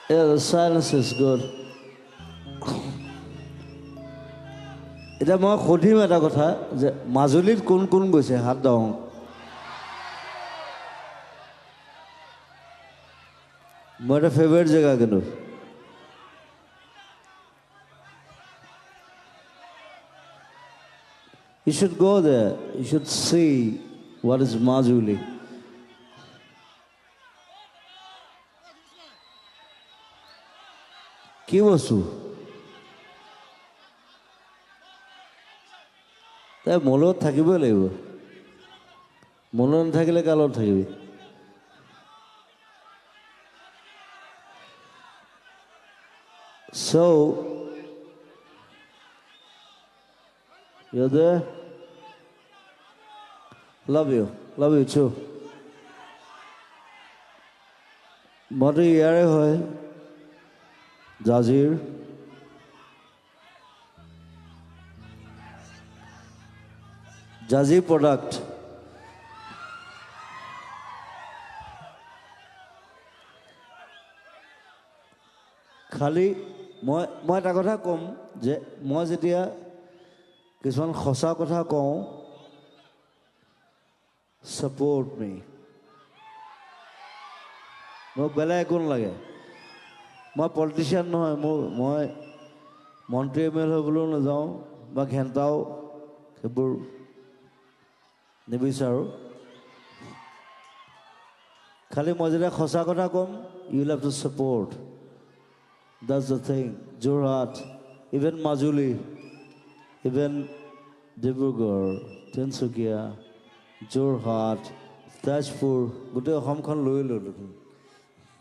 Yeah, the silence is good. এতিয়া মই সুধিম এটা কথা যে মাজুলীত কোন কোন গৈছে হাত দাও মোৰ এটা ফেভাৰিট জেগা কিন্তু You should go there. You should see what is Majuli. কি বস্তু তাই মনত থাকিবই লাগিব মনত নাথাকিলে কালত থাকিবি So you're there? Love you too. মইতো ইয়াৰে হয় জাজিৰ জাজি প্ৰডাক্ট খালি মই এটা কথা ক'ম যে মই যেতিয়া কিছুমান সঁচা কথা কওঁ ছাপোৰ্ট মি মোক বেলেগ একো নালাগে মই পলিটিচিয়ান নহয় মই মন্ত্ৰী MLA হ'বলৈও নাযাওঁ বা ঘেণ্টাও সেইবোৰ নিবিচাৰোঁ খালি মই যেতিয়া সঁচা কথা ক'ম you will have to support That's the thing. Jorhat, even Majuli, even Dibrugarh, Tinsukia, Jorhat, Tajpur, গোটেই অসমখন লৈ ল'লোঁ